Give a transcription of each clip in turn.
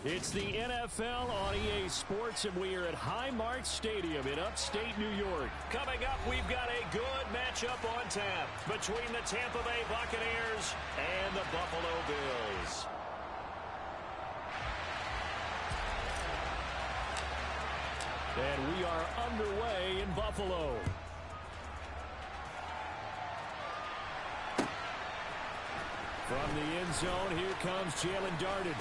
It's the NFL on EA Sports, and we are at Highmark Stadium in upstate New York. Coming up, we've got a good matchup on tap between the Tampa Bay Buccaneers and the Buffalo Bills. And we are underway in Buffalo. From the end zone, here comes Jalen Darden.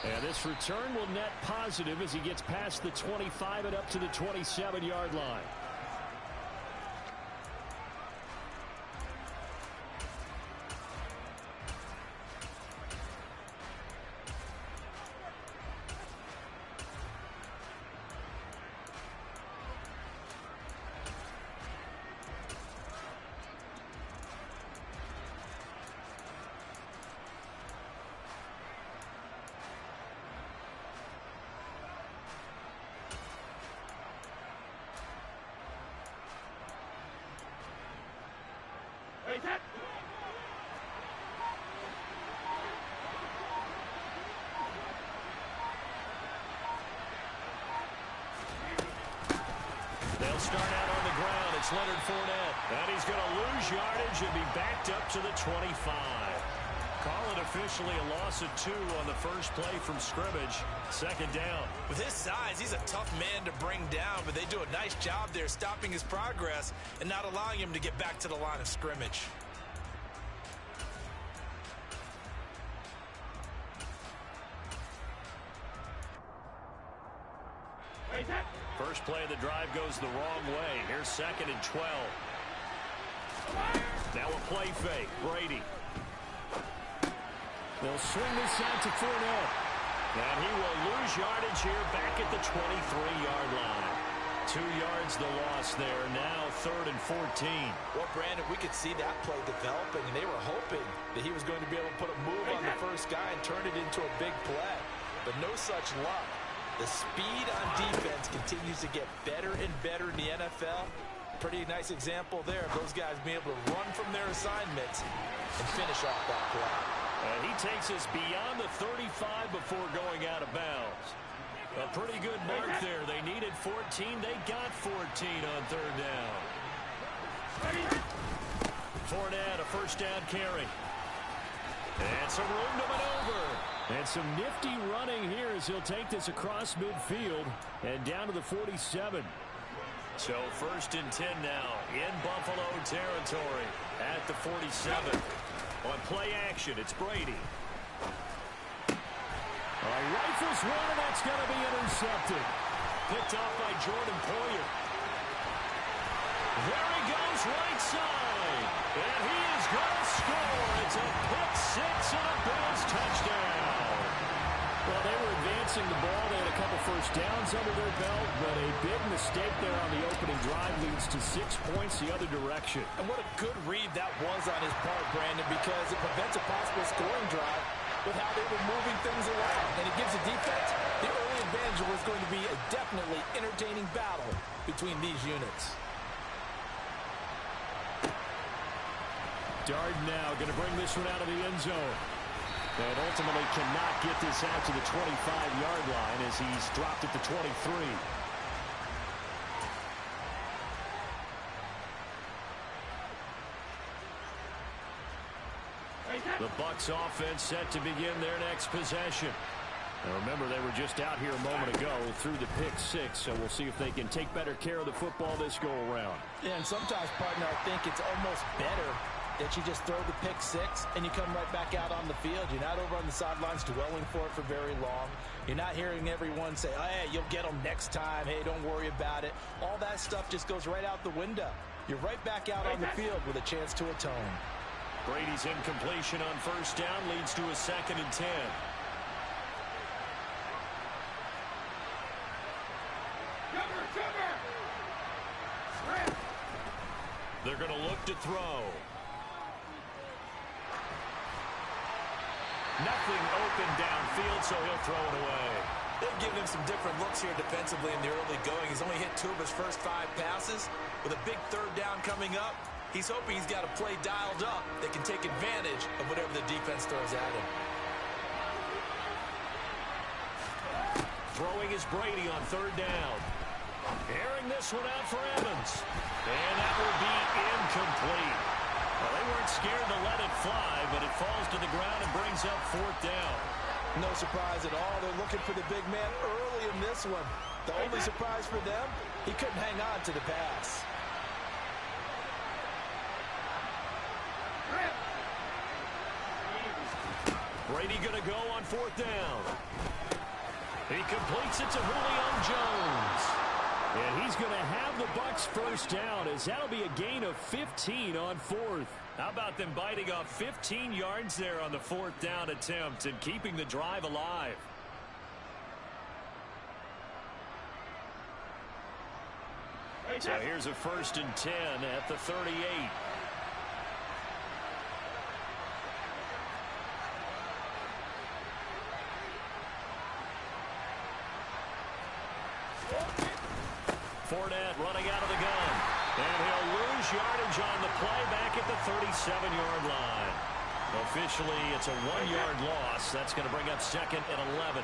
And this return will net positive as he gets past the 25 and up to the 27-yard line. They'll start out on the ground. It's Leonard Fournette. And he's going to lose yardage and be backed up to the 25. Call it officially a loss of 2 on the first play from scrimmage. Second down. With his size, he's a tough man to bring down, but they do a nice job there stopping his progress and not allowing him to get back to the line of scrimmage. First play of the drive goes the wrong way. Here's 2nd and 12. Now a play fake. Brady. They'll swing this out to Fournette. And he will lose yardage here back at the 23-yard line. 2 yards the loss there. Now 3rd and 14. Well, Brandon, we could see that play developing, and they were hoping that he was going to be able to put a move on the first guy and turn it into a big play. But no such luck. The speed on defense continues to get better and better in the NFL. Pretty nice example there of those guys being able to run from their assignments and finish off that play. And he takes us beyond the 35 before going out of bounds. A pretty good mark there. They needed 14. They got 14 on 3rd down. Fournette, a first down carry. And some room to maneuver. And some nifty running here as he'll take this across midfield and down to the 47. So 1st and 10 now in Buffalo territory at the 47. On play action, it's Brady. Rifles one, and that's going to be intercepted. Picked off by Jordan Poyer. There he goes, right side. And he is going to score. It's a pick 6 and a Bills touchdown. Well, they were advancing the ball. They had a couple first downs under their belt, but a big mistake there on the opening drive leads to 6 points the other direction. And what a good read that was on his part, Brandon, because it prevents a possible scoring drive with how they were moving things around. And it gives the defense the early advantage. Was going to be a definitely entertaining battle between these units. Darden now going to bring this one out of the end zone. And ultimately cannot get this out to the 25-yard line as he's dropped at the 23. The Bucs offense set to begin their next possession. Now remember, they were just out here a moment ago through the pick 6, so we'll see if they can take better care of the football this go-around. Yeah, and sometimes, partner, I think it's almost better that you just throw the pick 6 and you come right back out on the field. You're not over on the sidelines dwelling for it for very long. You're not hearing everyone say, oh, hey, you'll get them next time. Hey, don't worry about it. All that stuff just goes right out the window. You're right back out on the field with a chance to atone. Brady's incompletion on 1st down leads to a 2nd and 10. They're going to look to throw. Nothing open downfield, so he'll throw it away. They've given him some different looks here defensively in the early going. He's only hit 2 of his first 5 passes. With a big 3rd down coming up, he's hoping he's got a play dialed up that can take advantage of whatever the defense throws at him. Throwing is Brady on third down. Airing this one out for Evans. And that will be incomplete. Well, they weren't scared to let it fly, but it falls to the ground and brings up fourth down. No surprise at all. They're looking for the big man early in this one. The only surprise for them, he couldn't hang on to the pass. Brady going to go on fourth down. He completes it to Julio Jones. And he's going to have the Bucs first down, as that'll be a gain of 15 on fourth. How about them biting off 15 yards there on the fourth down attempt and keeping the drive alive? So here's a 1st and 10 at the 38. Fournette running out of the gun. And he'll lose yardage on the play back at the 37-yard line. Officially, it's a 1-yard loss. That's going to bring up 2nd and 11.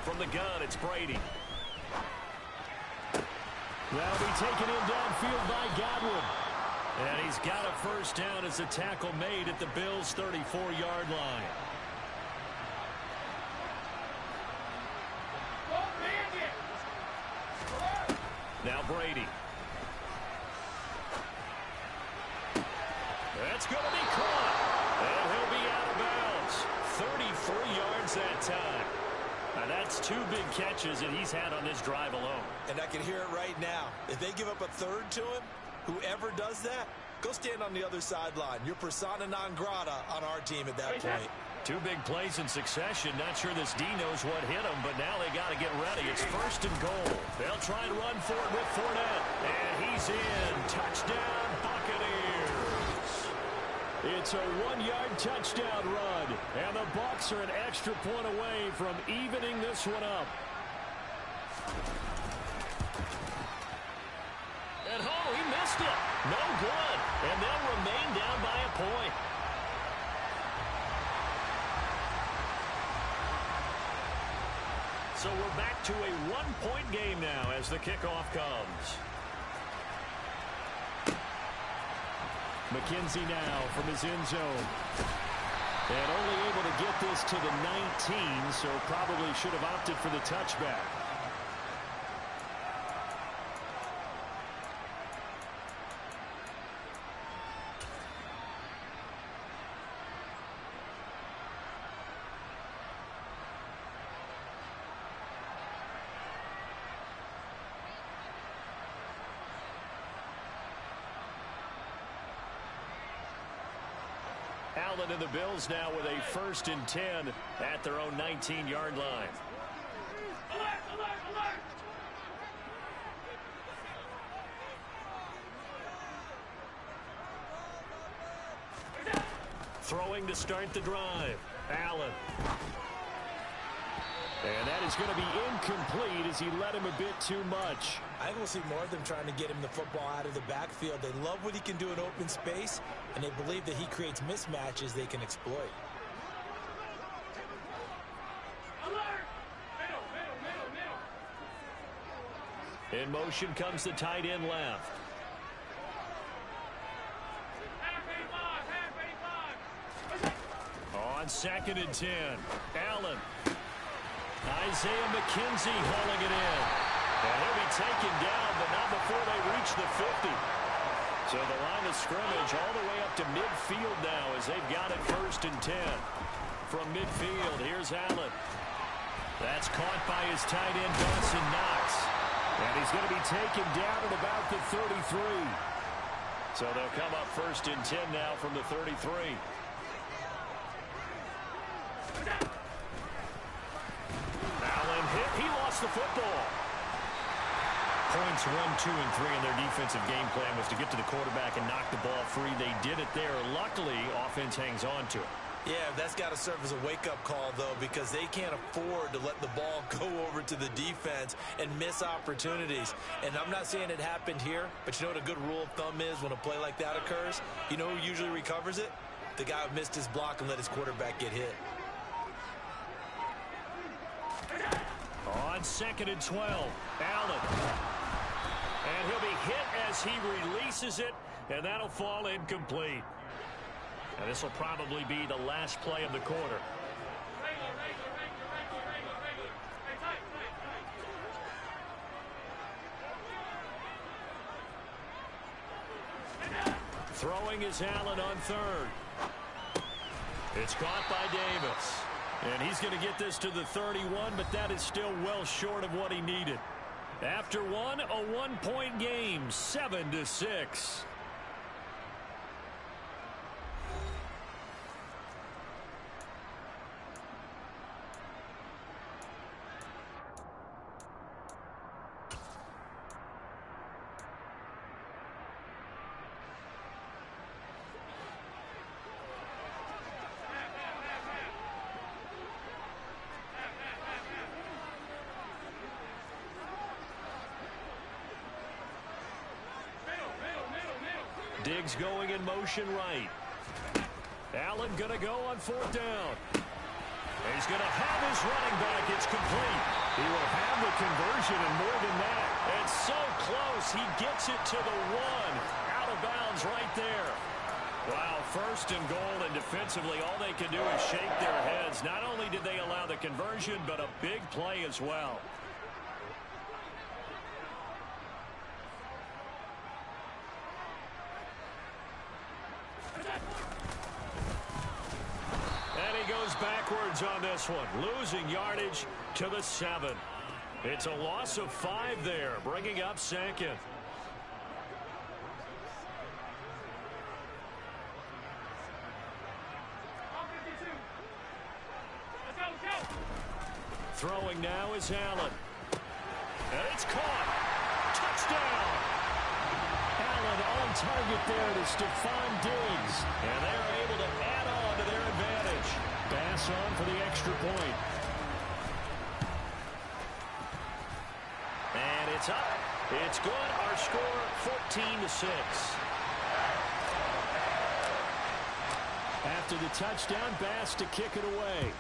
From the gun, it's Brady. That'll be taken in downfield by Godwin. And he's got a first down as a tackle made at the Bills' 34-yard line. Now Brady. That's going to be caught. And he'll be out of bounds. 33 yards that time. Now that's 2 big catches that he's had on this drive alone. And I can hear it right now. If they give up a third to him, whoever does that, go stand on the other sideline. You're persona non grata on our team at that point. 2 big plays in succession. Not sure this D knows what hit him, but now they got to get ready. It's 1st and goal. They'll try and run for it with Fournette. And he's in. Touchdown, Buccaneers. It's a 1-yard touchdown run. And the Bucs are an extra point away from evening this one up. And he missed it. No good. And they'll remain down by a point. So we're back to a 1-point game now as the kickoff comes. McKenzie now from his end zone. And only able to get this to the 19, so probably should have opted for the touchback. Allen and the Bills now with a 1st and 10 at their own 19-yard line. Throwing to start the drive. Allen. And that is going to be incomplete as he let him a bit too much. I will see more of them trying to get him the football out of the backfield. They love what he can do in open space, and they believe that he creates mismatches they can exploit. In motion comes the tight end left. On 2nd and 10. Allen. Isaiah McKenzie hauling it in. And he'll be taken down, but not before they reach the 50. So the line of scrimmage all the way up to midfield now as they've got it 1st and 10. From midfield, here's Allen. That's caught by his tight end, Dawson Knox. And he's going to be taken down at about the 33. So they'll come up 1st and 10 now from the 33. Allen hit. He lost the football. Points 1, 2, and 3 in their defensive game plan was to get to the quarterback and knock the ball free. They did it there. Luckily, offense hangs on to it. Yeah, that's got to serve as a wake-up call, though, because they can't afford to let the ball go over to the defense and miss opportunities. And I'm not saying it happened here, but you know what a good rule of thumb is when a play like that occurs? You know who usually recovers it? The guy who missed his block and let his quarterback get hit. On 2nd and 12, Allen. And he'll be hit as he releases it, and that'll fall incomplete. And this will probably be the last play of the quarter. Throwing is Allen on 3rd. It's caught by Davis. And he's going to get this to the 31, but that is still well short of what he needed. After one, a 1-point game, 7-6. Diggs going in motion right. Allen going to go on 4th down. He's going to have his running back. It's complete. He will have the conversion and more than that. And so close. He gets it to the 1. Out of bounds right there. Wow, 1st and goal, and defensively all they can do is shake their heads. Not only did they allow the conversion, but a big play as well. And he goes backwards on this one, losing yardage to the 7. It's a loss of 5 there, bringing up 2nd. Throwing now is Allen. And it's caught. Touchdown. Allen on target there to Stephon Diggs. And they're able to add on to their advantage. Pass on for the extra point. And it's up. It's good. Our score 14-6. After the touchdown, Bass to kick it away.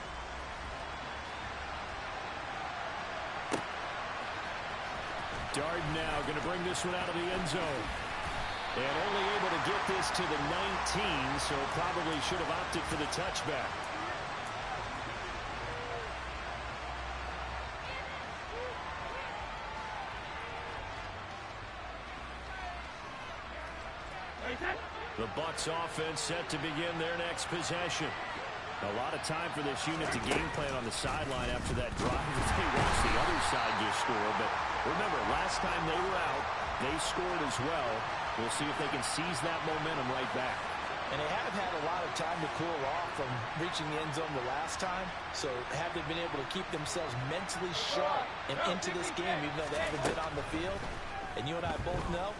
Darden now going to bring this one out of the end zone. And only able to get this to the 19, so probably should have opted for the touchback. The Bucs offense set to begin their next possession. A lot of time for this unit to game plan on the sideline after that drive. If they watch the other side just score. But remember, last time they were out, they scored as well. We'll see if they can seize that momentum right back. And they haven't had a lot of time to cool off from reaching the end zone the last time. So have they been able to keep themselves mentally sharp and into this game, even though they haven't been on the field? And you and I both know,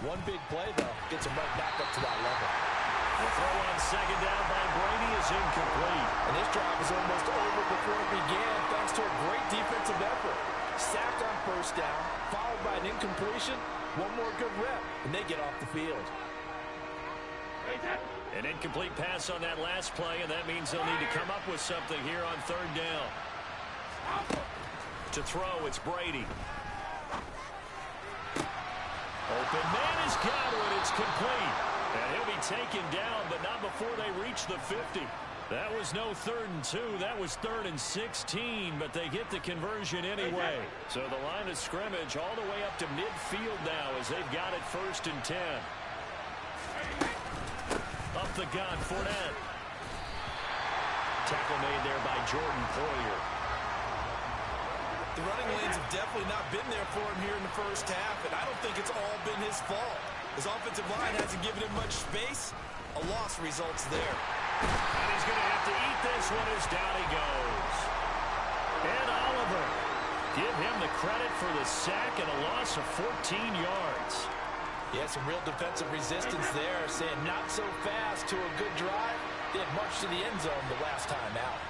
one big play, though, gets them right back up to that level. The throw on 2nd down by Brady is incomplete. And this drive was almost over before it began, thanks to a great defensive effort. Sacked on 1st down, followed by an incompletion. One more good rep, and they get off the field. An incomplete pass on that last play, and that means they'll need to come up with something here on 3rd down. To throw, it's Brady. Open man has got it. It's complete. And he'll be taken down, but not before they reach the 50. That was no 3rd and 2. That was 3rd and 16, but they get the conversion anyway. So the line of scrimmage all the way up to midfield now as they've got it 1st and 10. Up the gun, Fournette. Tackle made there by Jordan Poyer. The running lanes have definitely not been there for him here in the 1st half, and I don't think it's all been his fault. His offensive line hasn't given him much space. A loss results there. And he's going to have to eat this one as down he goes. And Oliver, give him the credit for the sack and a loss of 14 yards. Yeah, some real defensive resistance there, saying not so fast to a good drive. They had marched to the end zone the last time out.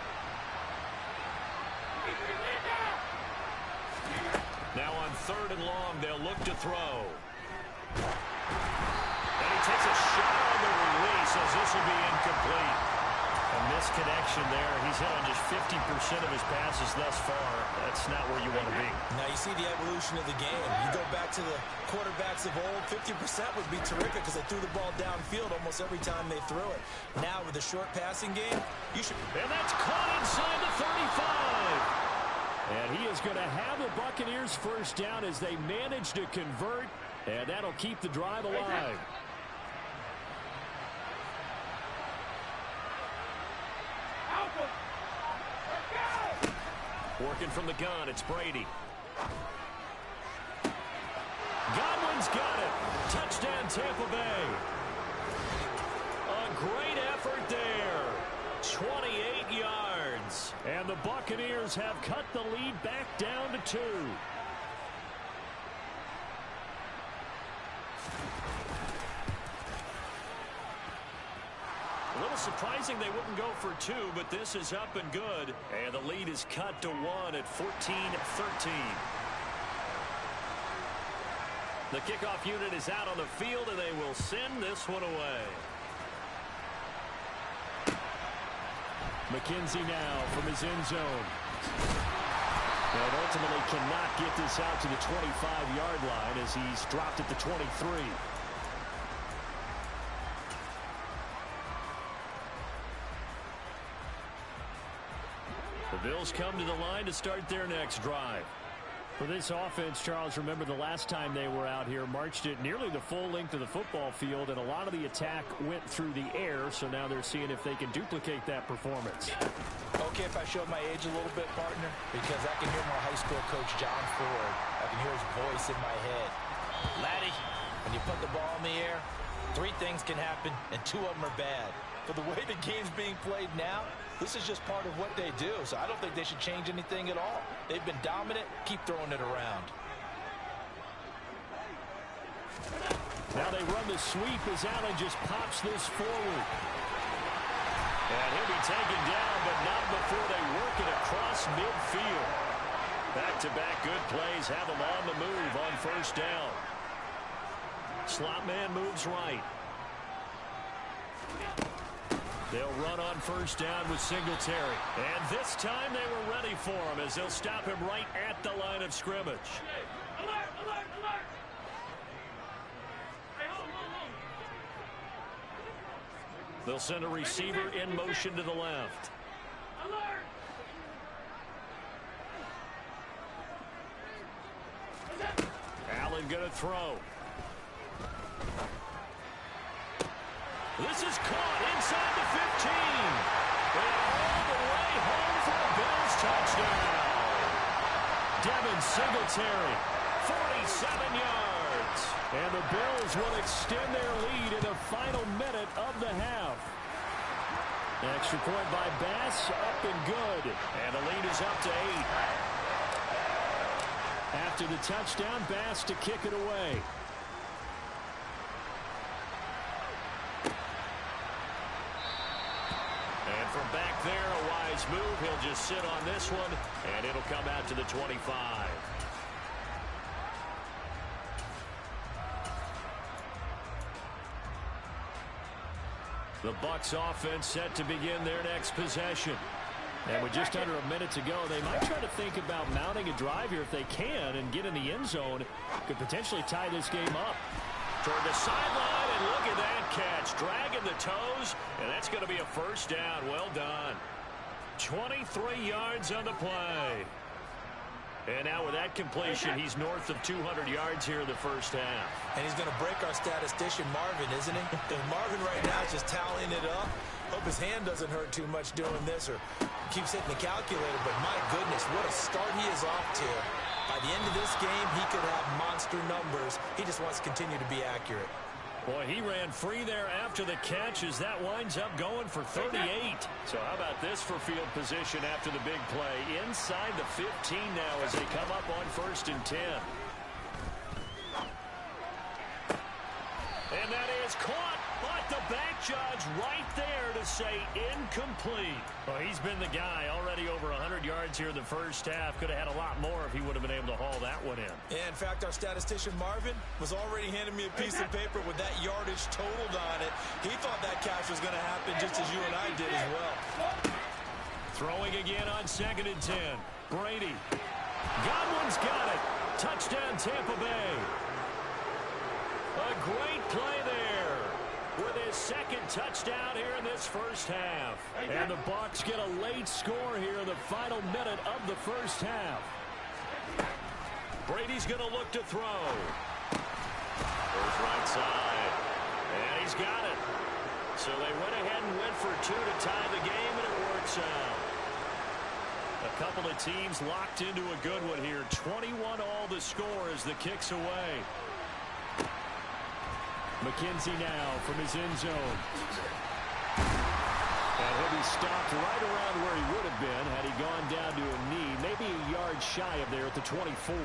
Now on 3rd and long, they'll look to throw. And he takes a shot on the release as this will be incomplete. A misconnection there. He's hit on just 50% of his passes thus far. That's not where you want to be. Now you see the evolution of the game. You go back to the quarterbacks of old, 50% would be terrific because they threw the ball downfield almost every time they threw it. Now with the short passing game, you should... And that's caught inside the 35. And he is going to have the Buccaneers first down as they manage to convert. And that'll keep the drive alive. Working from the gun, it's Brady. Godwin's got it. Touchdown, Tampa Bay. A great effort there. 28 yards. And the Buccaneers have cut the lead back down to 2. A little surprising they wouldn't go for 2, but this is up and good. And the lead is cut to 1 at 14-13. The kickoff unit is out on the field, and they will send this one away. McKenzie now from his end zone. And ultimately cannot get this out to the 25-yard line as he's dropped at the 23. The Bills come to the line to start their next drive. For this offense, Charles, remember the last time they were out here, marched it nearly the full length of the football field, and a lot of the attack went through the air, so now they're seeing if they can duplicate that performance. Okay, if I show my age a little bit, partner, because I can hear my high school coach, John Ford. I can hear his voice in my head. Laddie, when you put the ball in the air, 3 things can happen, and 2 of them are bad. For the way the game's being played now, this is just part of what they do, so I don't think they should change anything at all. They've been dominant. Keep throwing it around. Now they run the sweep as Allen just pops this forward. And he'll be taken down, but not before they work it across midfield. Back-to-back good plays have them on the move on first down. Slot man moves right. They'll run on first down with Singletary. And this time they were ready for him as they'll stop him right at the line of scrimmage. Alert, alert, alert. Hey, hold. They'll send a receiver in motion to the left. Alert. Allen going to throw. This is caught inside the 15. And all the way home for a Bills touchdown. Devin Singletary, 47 yards. And the Bills will extend their lead in the final minute of the half. Extra point by Bass, up and good. And the lead is up to 8. After the touchdown, Bass to kick it away. And from back there, a wise move. He'll just sit on this one, and it'll come out to the 25. The Bucs offense set to begin their next possession. And with just under a minute to go, they might try to think about mounting a drive here if they can and get in the end zone. Could potentially tie this game up. Toward the sideline, and look at that catch. Dragging the toes, and that's going to be a first down. Well done. 23 yards on the play. And now with that completion, he's north of 200 yards here in the first half. And he's going to break our statistician, Marvin, isn't he? And Marvin right now is just tallying it up. Hope his hand doesn't hurt too much doing this or keeps hitting the calculator. But my goodness, what a start he is off to. By the end of this game, he could have monster numbers. He just wants to continue to be accurate. Boy, he ran free there after the catch as that winds up going for 38. So how about this for field position after the big play? Inside the 15 now as they come up on 1st and 10. And that is caught, but the back judge right there to say incomplete. Well, he's been the guy already over 100 yards here in the first half. Could have had a lot more if he would have been able to haul that one in. Yeah, in fact, our statistician Marvin was already handing me a piece of paper with that yardage totaled on it. He thought that catch was going to happen just as you and I did as well. Throwing again on 2nd and 10. Brady. Godwin's got it. Touchdown, Tampa Bay. A great play there with his second touchdown here in this first half. And the Bucs get a late score here in the final minute of the first half. Brady's going to look to throw. Goes right side. And he's got it. So they went ahead and went for 2 to tie the game, and it works out. A couple of teams locked into a good one here. 21 all the score as the kick's away. McKenzie now from his end zone. And he'll be stopped right around where he would have been had he gone down to a knee, maybe a yard shy of there at the 24.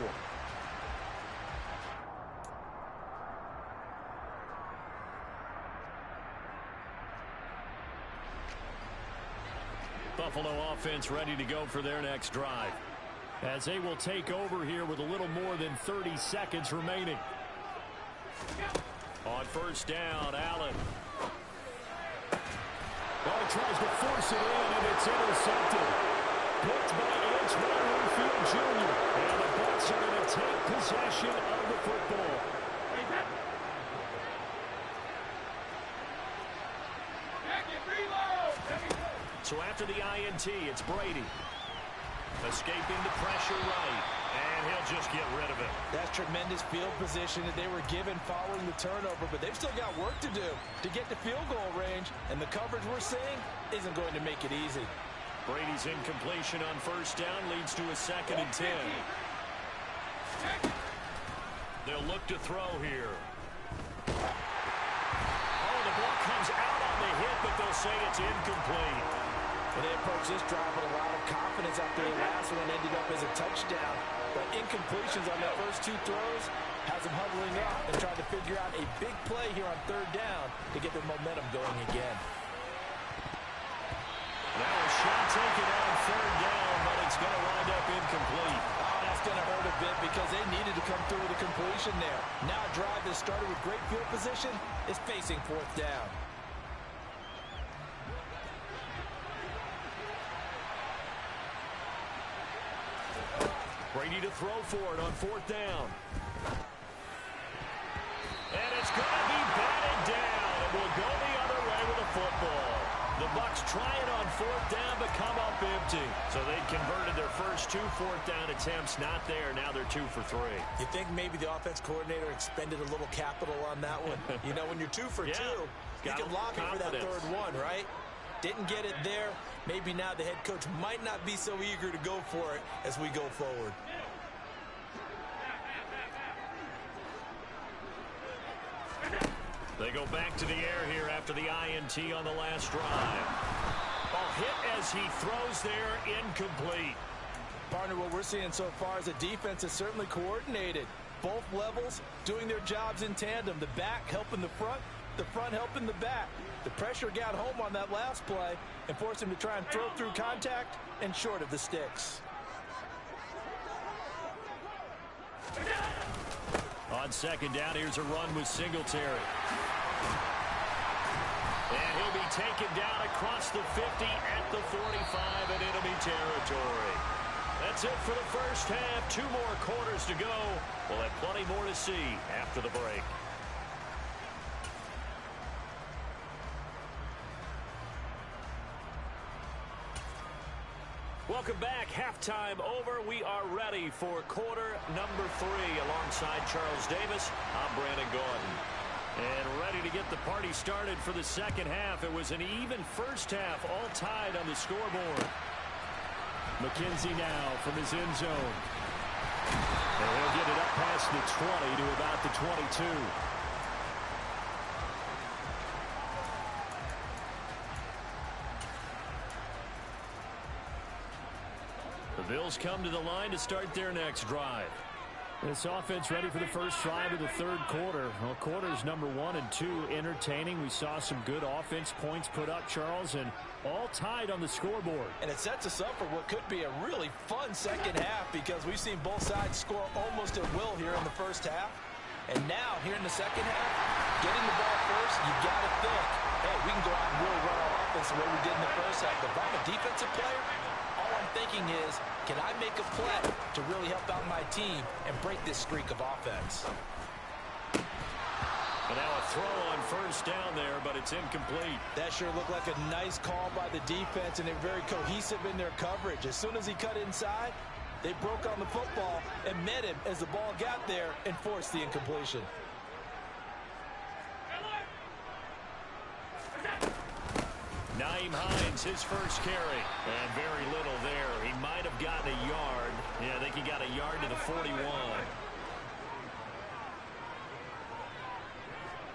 Buffalo offense ready to go for their next drive, as they will take over here with a little more than 30 seconds remaining. On first down, Allen. Well, he tries to force it in, and it's intercepted. Picked by Antoine Winfield Jr. And the Bucs are going to take possession of the football. So after the INT, it's Brady. Escaping the pressure right. And he'll just get rid of it. That's tremendous field position that they were given following the turnover, but they've still got work to do to get to field goal range, and the coverage we're seeing isn't going to make it easy. Brady's incompletion on first down leads to a 2nd and 10. They'll look to throw here. Oh, the ball comes out on the hit, but they'll say it's incomplete. And they approach this drive with a lot of confidence after the last one ended up as a touchdown. But incompletions on their first 2 throws has them huddling up and trying to figure out a big play here on 3rd down to get their momentum going again. Now a shot taken on 3rd down, but it's going to wind up incomplete. Oh, that's going to hurt a bit because they needed to come through with a completion there. Now a drive that started with great field position is facing 4th down. Brady to throw for it on 4th down. And it's going to be batted down. It will go the other way with the football. The Bucs try it on 4th down, but come up empty. So they converted their first 2 4th down attempts. Not there. Now they're 2 for 3. You think maybe the offense coordinator expended a little capital on that one? You know, when you're 2 for 2, you can lobby for that 3rd one, right? Didn't get it there. Maybe now the head coach might not be so eager to go for it as we go forward. They go back to the air here after the INT on the last drive. Ball hit as he throws there, incomplete. Partner, what we're seeing so far is a defense is certainly coordinated. Both levels doing their jobs in tandem. The back helping the front helping the back. The pressure got home on that last play and forced him to try and throw through contact and short of the sticks. On 2nd down, here's a run with Singletary. And he'll be taken down across the 50 at the 45 in enemy territory. That's it for the first half. 2 more quarters to go. We'll have plenty more to see after the break. Welcome back. Halftime over. We are ready for quarter number 3 alongside Charles Davis. I'm Brandon Gordon. And ready to get the party started for the second half. It was an even first half, all tied on the scoreboard. McKenzie now from his end zone. And he'll get it up past the 20 to about the 22. The Bills come to the line to start their next drive. This offense ready for the first drive of the third quarter. Well, quarters number 1 and 2 entertaining. We saw some good offense points put up, Charles, and all tied on the scoreboard. And it sets us up for what could be a really fun second half because we've seen both sides score almost at will here in the first half. And now, here in the second half, getting the ball first, you got to think, hey, we can go out and really run our offense the way we did in the first half. But if I'm a defensive player, all I'm thinking is, can I make a play to really help out my team and break this streak of offense? And now a throw on first down there, but it's incomplete. That sure looked like a nice call by the defense, and they're very cohesive in their coverage. As soon as he cut inside, they broke on the football and met him as the ball got there and forced the incompletion. Nyheim Hines, his first carry. And very little there. He might have gotten a yard. Yeah, I think he got a yard to the 41.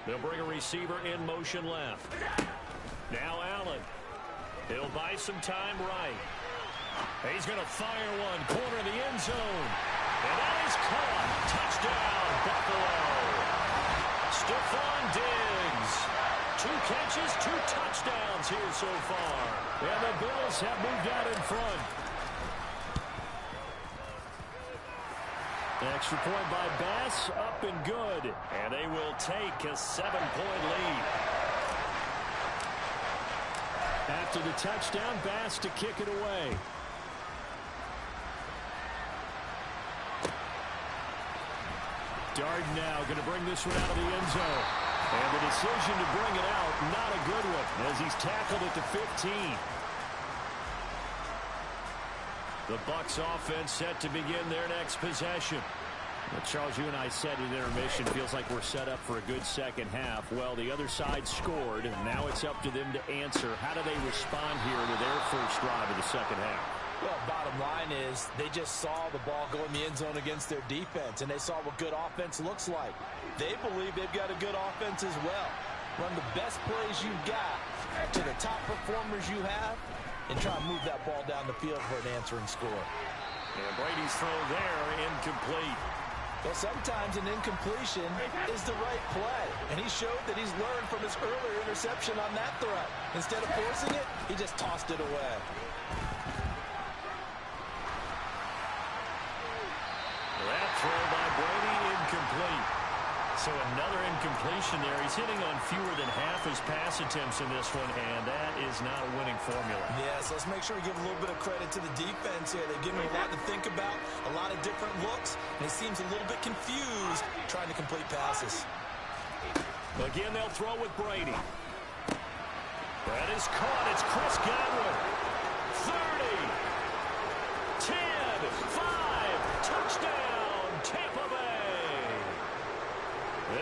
They'll bring a receiver in motion left. Now Allen. He'll buy some time right. He's going to fire one. Corner of the end zone. And that is caught. Touchdown, Buffalo. Stephon Diggs. 2 catches, 2 touchdowns here so far. And the Bills have moved out in front. Extra point by Bass, up and good. And they will take a 7-point lead. After the touchdown, Bass to kick it away. Darden now going to bring this one out of the end zone. And the decision to bring it out, not a good one, as he's tackled at the 15. The Bucs offense set to begin their next possession. Well, Charles, you and I said at intermission, feels like we're set up for a good second half. Well, the other side scored, and now it's up to them to answer. How do they respond here to their first drive of the second half? Well, bottom line is they just saw the ball go in the end zone against their defense, and they saw what good offense looks like. They believe they've got a good offense as well. Run the best plays you've got to the top performers you have, and try and move that ball down the field for an answering score. And Brady's throw there, incomplete. Well, sometimes an incompletion is the right play, and he showed that he's learned from his earlier interception on that throw. Instead of forcing it, he just tossed it away. That throw by Brady, incomplete. So another incompletion there. He's hitting on fewer than half his pass attempts in this one, and that is not a winning formula. Yes, let's make sure we give a little bit of credit to the defense here. They've given him a lot to think about, a lot of different looks, and he seems a little bit confused trying to complete passes. Again, they'll throw with Brady. That is caught. It's Chris Godwin. 30, 10, 5, touchdown, Tampa Bay.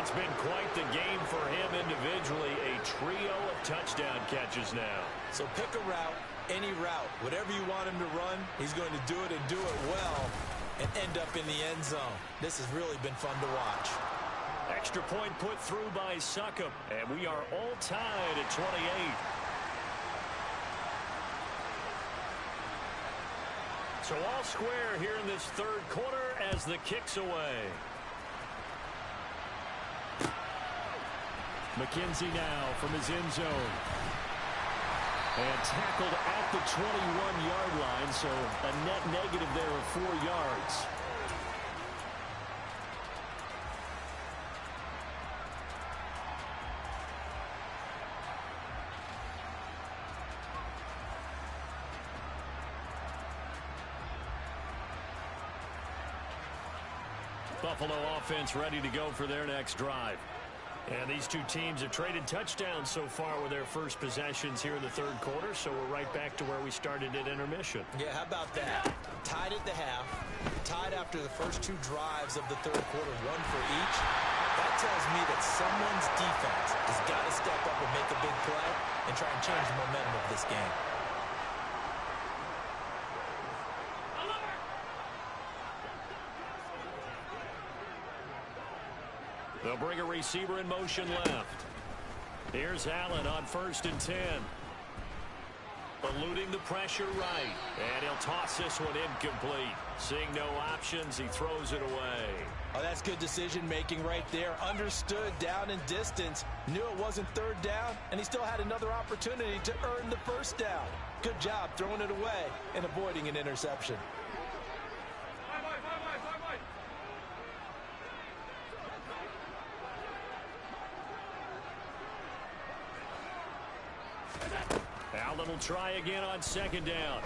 It's been quite the game for him individually. A trio of touchdown catches now. So pick a route, any route. Whatever you want him to run, he's going to do it and do it well and end up in the end zone. This has really been fun to watch. Extra point put through by Succop, and we are all tied at 28. So all square here in this third quarter as the kick's away. McKenzie now from his end zone. And tackled at the 21-yard line, so a net negative there of 4 yards. Buffalo offense ready to go for their next drive. And these two teams have traded touchdowns so far with their first possessions here in the third quarter, so we're right back to where we started at intermission. Yeah, how about that? Tied at the half, tied after the first 2 drives of the third quarter, 1 for each. That tells me that someone's defense has got to step up and make a big play and try and change the momentum of this game. They'll bring a receiver in motion left. Here's Allen on 1st and 10. Eluding the pressure right. And he'll toss this one incomplete. Seeing no options, he throws it away. Oh, that's good decision-making right there. Understood down and distance. Knew it wasn't third down, and he still had another opportunity to earn the first down. Good job throwing it away and avoiding an interception. Allen will try again on second down.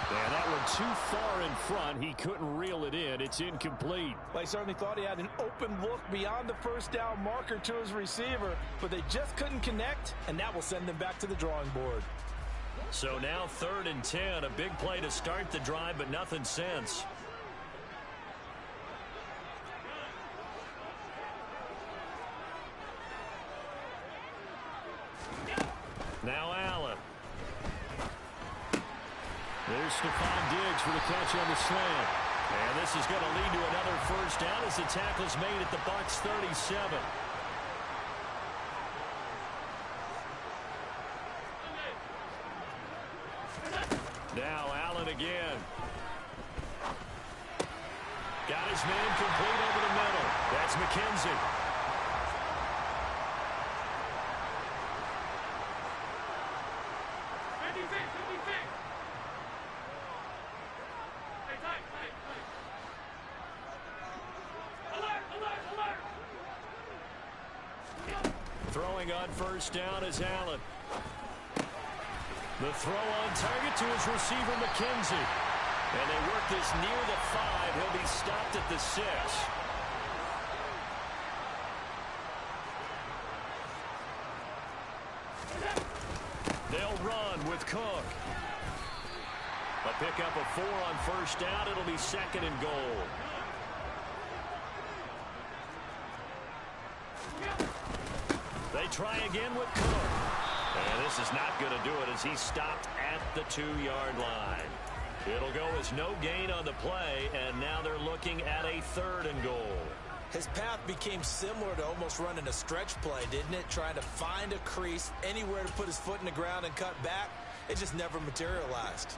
And that one too far in front. He couldn't reel it in. It's incomplete. Well, he certainly thought he had an open look beyond the first down marker to his receiver, but they just couldn't connect, and that will send them back to the drawing board. So now 3rd and 10. A big play to start the drive, but nothing since. Now Allen. There's Stephon Diggs for the catch on the slant. And this is going to lead to another first down as the tackle's made at the Bucs 37. Now Allen again. Got his man complete over the middle. That's McKenzie. Throwing on first down is Allen. The throw on target to his receiver, McKenzie. And they work this near the 5. He'll be stopped at the 6. They'll run with Cook. A pickup of 4 on first down. It'll be 2nd and goal. They try again with Cook. And this is not going to do it as he's stopped at the 2-yard line. It'll go as no gain on the play, and now they're looking at a 3rd and goal. His path became similar to almost running a stretch play, didn't it? Trying to find a crease, anywhere to put his foot in the ground and cut back. It just never materialized.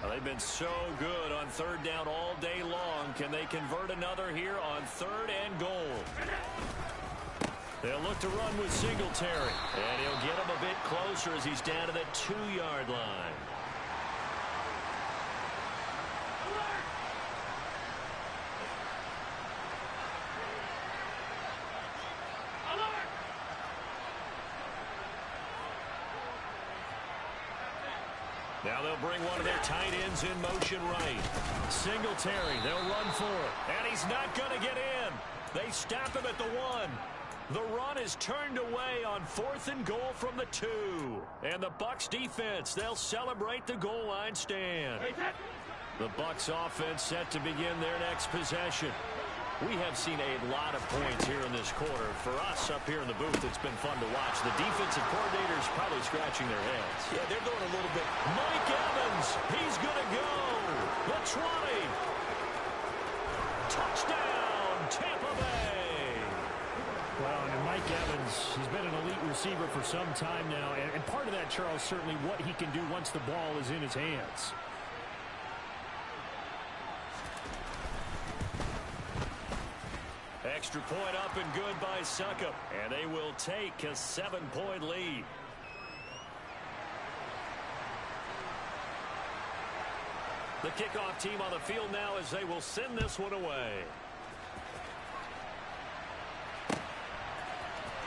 Well, they've been so good on 3rd down all day long. Can they convert another here on 3rd and goal? They'll look to run with Singletary. And he'll get him a bit closer as he's down to the 2-yard line. Now they'll bring one of their tight ends in motion right. Singletary, they'll run for it. And he's not going to get in. They stop him at the 1. The run is turned away on 4th and goal from the 2. And the Bucs defense, they'll celebrate the goal line stand. The Bucs offense set to begin their next possession. We have seen a lot of points here in this quarter. For us up here in the booth, it's been fun to watch. The defensive coordinators probably scratching their heads. Yeah, they're going a little bit. Mike Evans, he's going to go. The 20. Touchdown, Tampa Bay. Well, and Mike Evans, he's been an elite receiver for some time now. And part of that, Charles, certainly what he can do once the ball is in his hands. Extra point up and good by Succop. And they will take a 7-point lead. The kickoff team on the field now as they will send this one away.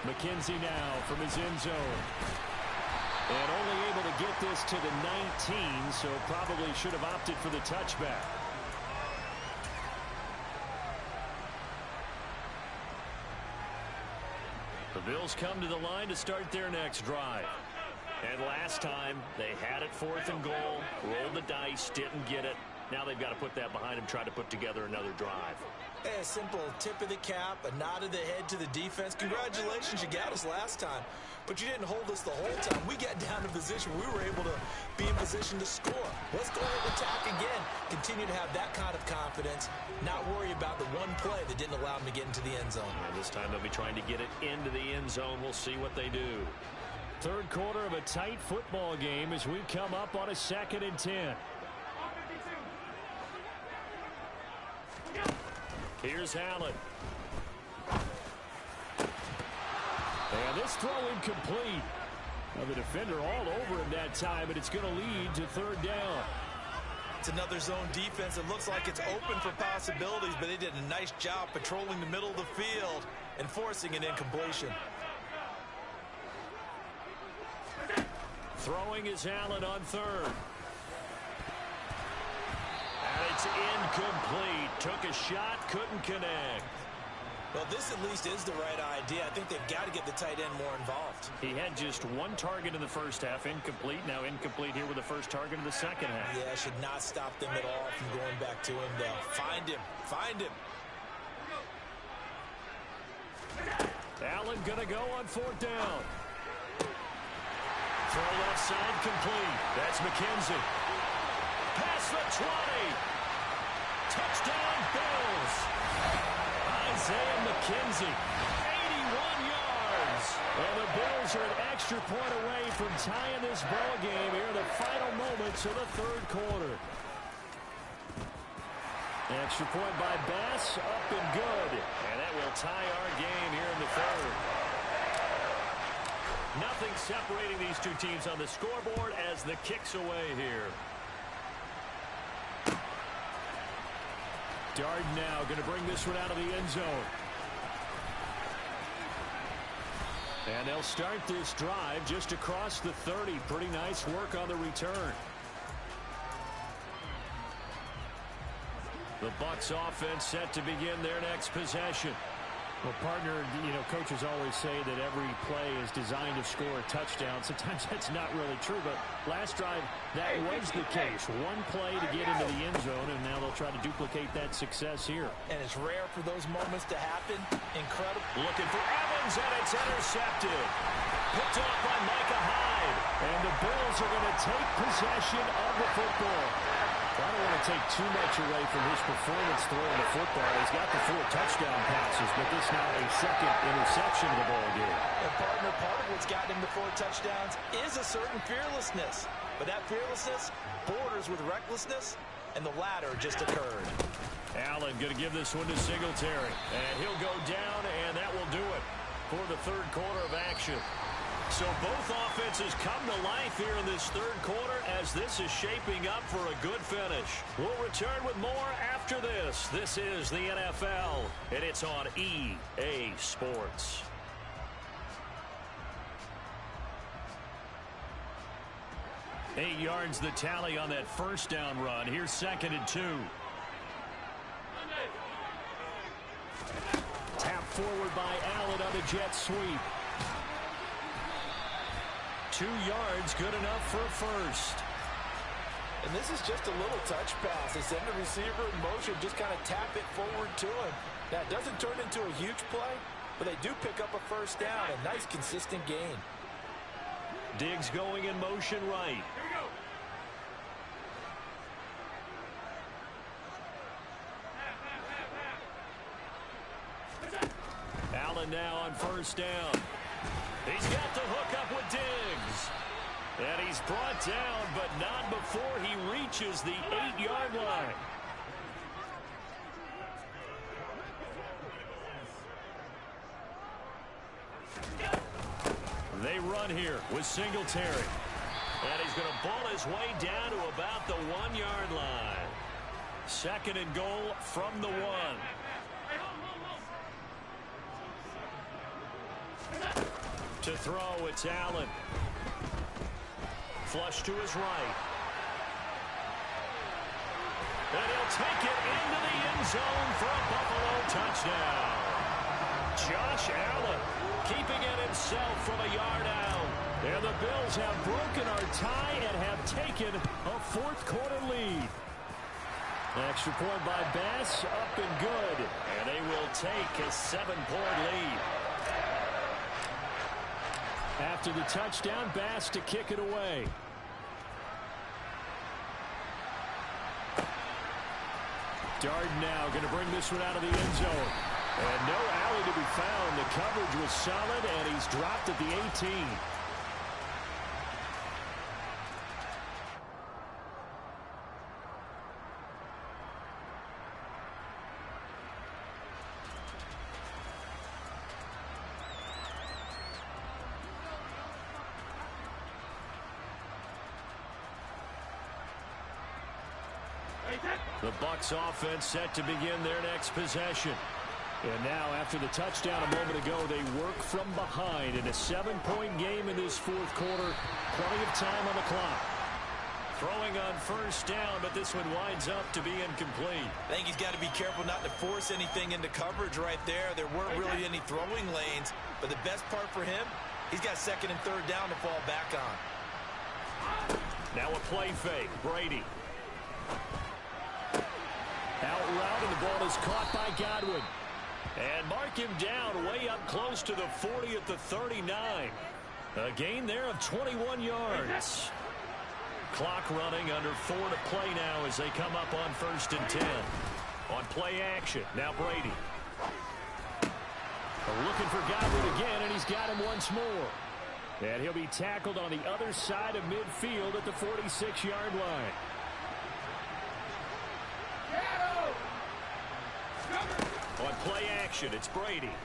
McKenzie now from his end zone. And only able to get this to the 19, so probably should have opted for the touchback. The Bills come to the line to start their next drive. And last time, they had it 4th and goal, rolled the dice, didn't get it. Now they've got to put that behind them, try to put together another drive. Hey, a simple tip of the cap, a nod of the head to the defense. Congratulations, you got us last time. But you didn't hold us the whole time. We got down to position where we were able to be in position to score. Let's go ahead and attack again. Continue to have that kind of confidence. Not worry about the one play that didn't allow them to get into the end zone. And this time they'll be trying to get it into the end zone. We'll see what they do. Third quarter of a tight football game as we come up on a 2nd and 10. Here's Allen. And this throw incomplete. Well, the defender all over him that time, and it's going to lead to 3rd down. It's another zone defense. It looks like it's open for possibilities, but they did a nice job patrolling the middle of the field and forcing an incompletion. Throwing is Allen on 3rd. And it's incomplete. Took a shot, couldn't connect. Well, this at least is the right idea. I think they've got to get the tight end more involved. He had just 1 target in the first half, incomplete. Now incomplete here with the first target in the second half. Yeah, should not stop them at all from going back to him, though. Find him. Find him. Allen going to go on 4th down. Throw left side complete. That's McKenzie. Past the 20. Touchdown Bills. Isaiah McKenzie, 81 yards. And the Bills are an extra point away from tying this ball game here in the final moments of the 3rd quarter. Extra point by Bass, up and good. And that will tie our game here in the 3rd. Nothing separating these two teams on the scoreboard as the kick's away here. Darden now going to bring this one out of the end zone. And they'll start this drive just across the 30. Pretty nice work on the return. The Bucs offense set to begin their next possession. Well, partner, coaches always say that every play is designed to score a touchdown. Sometimes that's not really true, but last drive, that was the case. 1 play to get into the end zone, and now they'll try to duplicate that success here. And it's rare for those moments to happen. Incredible. Looking for Evans, and it's intercepted. Picked off by Micah Hyde. And the Bills are going to take possession of the football. I don't want to take too much away from his performance throwing the football. He's got the 4 touchdown passes, but this now a 2nd interception of the ball game. And partner, part of what's gotten him to 4 touchdowns is a certain fearlessness. But that fearlessness borders with recklessness, and the latter just occurred. Allen going to give this one to Singletary. And he'll go down, and that will do it for the 3rd quarter of action. So both offenses come to life here in this 3rd quarter as this is shaping up for a good finish. We'll return with more after this. This is the NFL, and it's on EA Sports. Eight yards the tally on that 1st down run. Here's 2nd and 2. Tap forward by Allen on the jet sweep. 2 yards, good enough for a 1st. And this is just a little touch pass. They send the receiver in motion, just kind of tap it forward to him. That doesn't turn into a huge play, but they do pick up a 1st down. A nice, consistent gain. Diggs going in motion right. Allen now on 1st down. He's got the hook up with Diggs. And he's brought down, but not before he reaches the 8-yard line. They run here with Singletary. And he's going to ball his way down to about the 1-yard line. 2nd and goal from the 1. To throw, it's Allen. Flush to his right. And he'll take it into the end zone for a Buffalo touchdown. Josh Allen keeping it himself from a yard out. And the Bills have broken our tie and have taken a 4th quarter lead. Extra point by Bass, up and good. And they will take a 7-point lead. After the touchdown, Bass to kick it away. Darden now going to bring this one out of the end zone. And no alley to be found. The coverage was solid, and he's dropped at the 18. The Bucs offense set to begin their next possession. And now, after the touchdown a moment ago, they work from behind in a 7-point game in this fourth quarter. Plenty of time on the clock. Throwing on first down, but this one winds up to be incomplete. I think he's got to be careful not to force anything into coverage right there. There weren't really any throwing lanes, but the best part for him, he's got second and third down to fall back on. Now a play fake. Brady. Out route, and the ball is caught by Godwin. And mark him down way up close to the 40 at the 39. A gain there of 21 yards. Clock running, under 4 to play now as they come up on 1st and 10. On play action, now Brady. Looking for Godwin again, and he's got him once more. And he'll be tackled on the other side of midfield at the 46-yard line. On play action, it's Brady.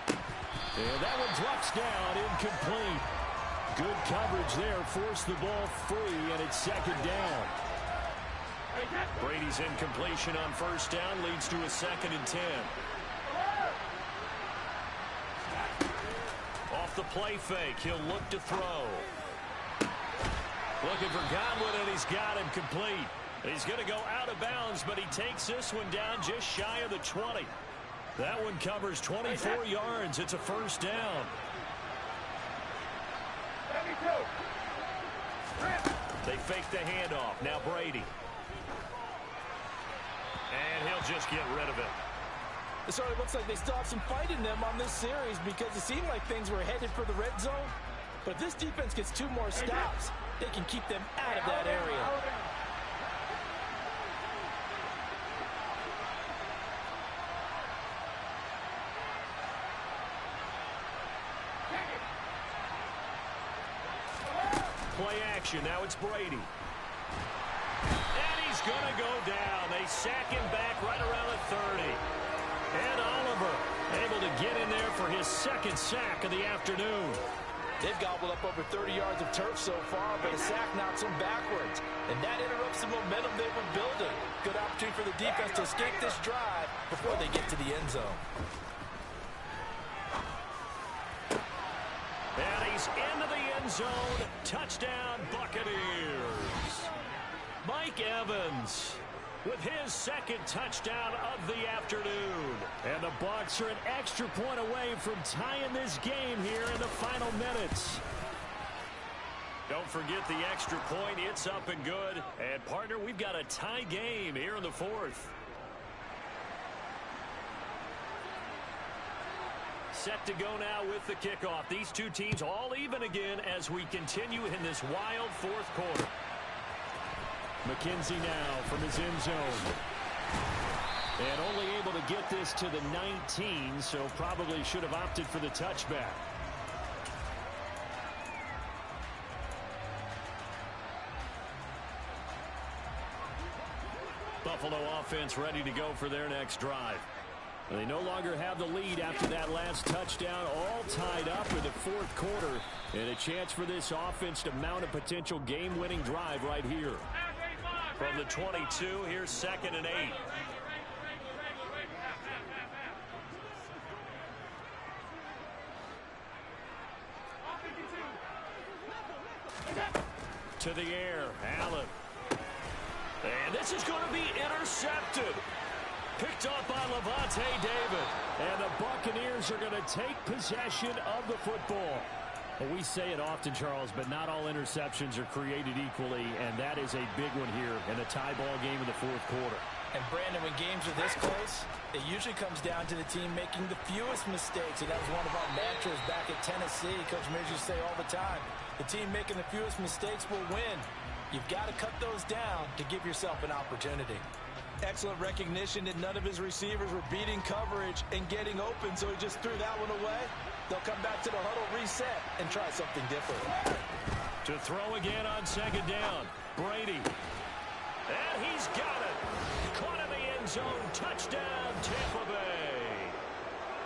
And that one drops down, incomplete. Good coverage there, forced the ball free, and it's second down. Brady's incompletion on first down leads to a 2nd and 10. Off the play fake, he'll look to throw. Looking for Godwin, and he's got him complete. He's going to go out of bounds, but he takes this one down just shy of the 20. That one covers 24 yards. It's a first down. They fake the handoff. Now Brady. And he'll just get rid of it. It sort of looks like they still have some fight in them on this series because it seemed like things were headed for the red zone. But if this defense gets 2 more stops, they can keep them out of that area. Play action. Now it's Brady. And he's going to go down. They sack him back right around the 30. And Oliver able to get in there for his 2nd sack of the afternoon. They've gobbled up over 30 yards of turf so far, but a sack knocks them backwards. And that interrupts the momentum they were building. Good opportunity for the defense to escape this drive before they get to the end zone. And he's into the end zone. Touchdown, Buccaneers. Mike Evans with his 2nd touchdown of the afternoon. And the Bucs are an extra point away from tying this game here in the final minutes. Don't forget the extra point. It's up and good. And, partner, we've got a tie game here in the 4th. Set to go now with the kickoff. These two teams all even again as we continue in this wild 4th quarter. McKenzie now from his end zone. And only able to get this to the 19, so probably should have opted for the touchback. Buffalo offense ready to go for their next drive. They no longer have the lead after that last touchdown, all tied up in the 4th quarter. And a chance for this offense to mount a potential game-winning drive right here. From the 22, here's 2nd and 8. To the air, Allen. And this is going to be intercepted. Picked off by Lavonte David. And the Buccaneers are going to take possession of the football. Well, we say it often, Charles, but not all interceptions are created equally, and that is a big one here in a tie ball game in the 4th quarter. And, Brandon, when games are this close, it usually comes down to the team making the fewest mistakes, and that was one of our mantras back at Tennessee. Coach Mears used to say all the time, the team making the fewest mistakes will win. You've got to cut those down to give yourself an opportunity. Excellent recognition that none of his receivers were beating coverage and getting open, so he just threw that one away. They'll come back to the huddle, reset, and try something different. To throw again on 2nd down, Brady. And he's got it. Caught in the end zone. Touchdown, Tampa Bay.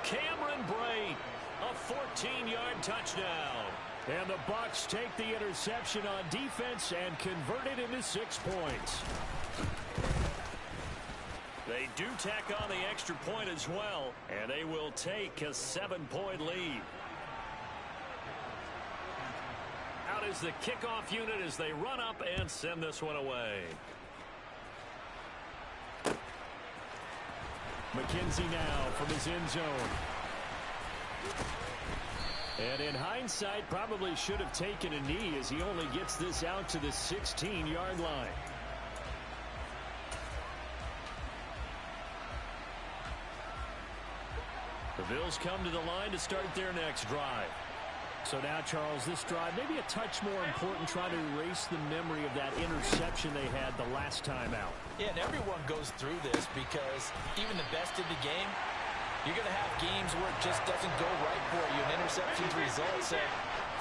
Cameron Brate, a 14-yard touchdown. And the Bucs take the interception on defense and convert it into 6 points. They do tack on the extra point as well, and they will take a 7-point lead. Out is the kickoff unit as they run up and send this one away. McKenzie now from his end zone. And in hindsight, probably should have taken a knee as he only gets this out to the 16-yard line. The Bills come to the line to start their next drive. So now, Charles, this drive maybe a touch more important, trying to erase the memory of that interception they had the last time out. Yeah, and everyone goes through this because even the best in the game, you're going to have games where it just doesn't go right for you, and interceptions results. And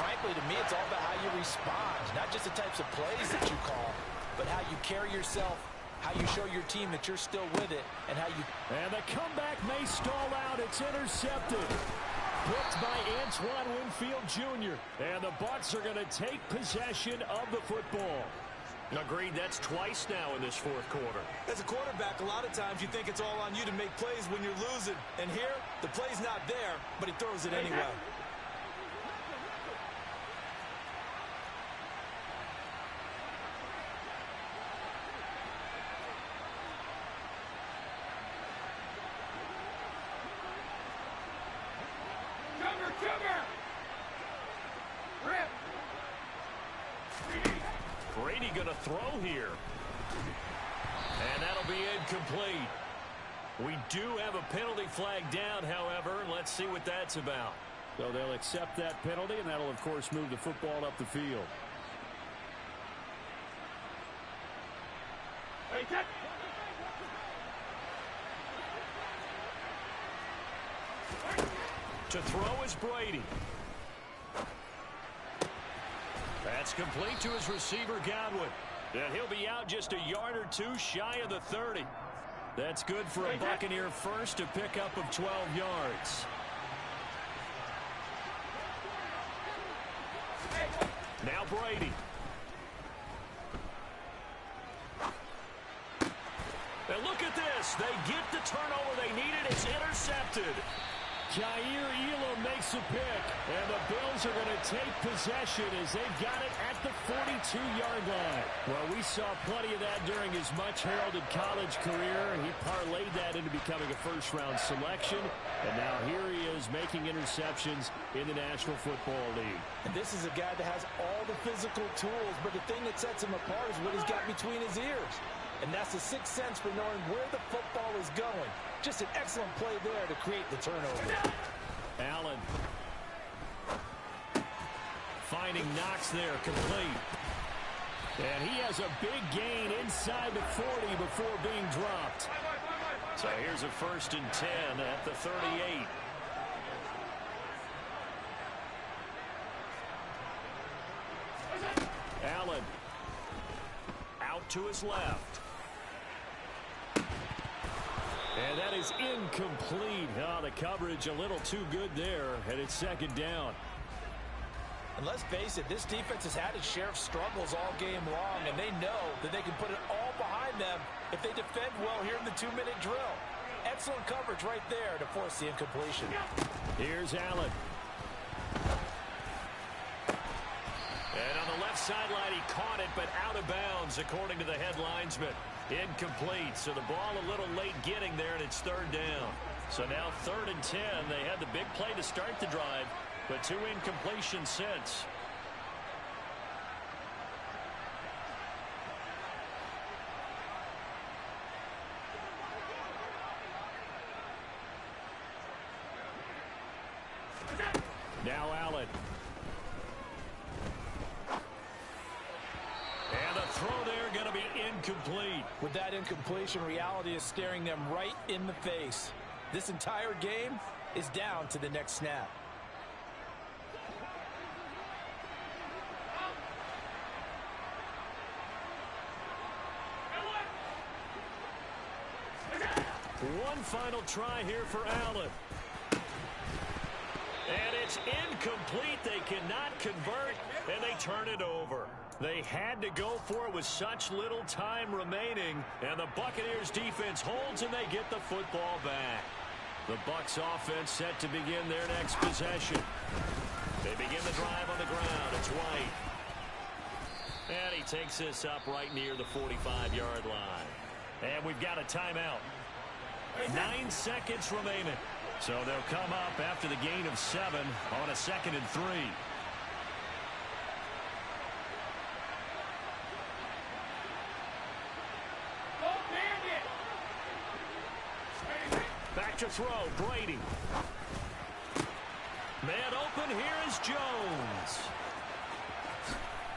frankly, to me, it's all about how you respond, not just the types of plays that you call, but how you carry yourself, how you show your team that you're still with it, and how you... And the comeback may stall out. It's intercepted. Picked by Antoine Winfield Jr. And the Bucs are going to take possession of the football. Agreed, that's twice now in this fourth quarter. As a quarterback, a lot of times you think it's all on you to make plays when you're losing. And here, the play's not there, but he throws it anyway. Brady going to throw here. And that'll be incomplete. We do have a penalty flag down, however. Let's see what that's about. So they'll accept that penalty, and that'll, of course, move the football up the field. To throw is Brady. That's complete to his receiver, Godwin. And he'll be out just a yard or two shy of the 30. That's good for a Buccaneer first, a pickup of 12 yards. Now Brady. And look at this. They get the turnover they needed. It's intercepted. Jair Elam makes a pick, and the Bills are going to take possession as they've got it at the 42-yard line. Well, we saw plenty of that during his much-heralded college career. He parlayed that into becoming a first-round selection, and now here he is making interceptions in the National Football League. And this is a guy that has all the physical tools, but the thing that sets him apart is what he's got between his ears. And that's the sixth sense for knowing where the football is going. Just an excellent play there to create the turnover. Allen. Finding Knox there, complete. And he has a big gain inside the 40 before being dropped. So here's a 1st and 10 at the 38. Allen. Out to his left. And that is incomplete. Oh, the coverage a little too good there, and it's 2nd down. And let's face it, this defense has had its share of struggles all game long, and they know that they can put it all behind them if they defend well here in the 2-minute drill. Excellent coverage right there to force the incompletion. Here's Allen. And on the left sideline, he caught it, but out of bounds, according to the head linesman. Incomplete, so the ball a little late getting there, and it's 3rd down. So now 3rd and 10. They had the big play to start the drive, but 2 incompletions since. Now Allen. And a throw there going to be incomplete. With that incompletion, reality is staring them right in the face. This entire game is down to the next snap. One final try here for Allen. And it's incomplete. They cannot convert, and they turn it over. They had to go for it with such little time remaining, and the Buccaneers defense holds and they get the football back. The Bucs offense set to begin their next possession. They begin the drive on the ground. It's White. And he takes this up right near the 45-yard line. And we've got a timeout. 9 seconds remaining. So they'll come up after the gain of 7 on a 2nd and 3. Back to throw, Brady. Man open, here is Jones.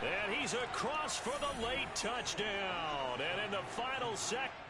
And he's across for the late touchdown. And in the final second.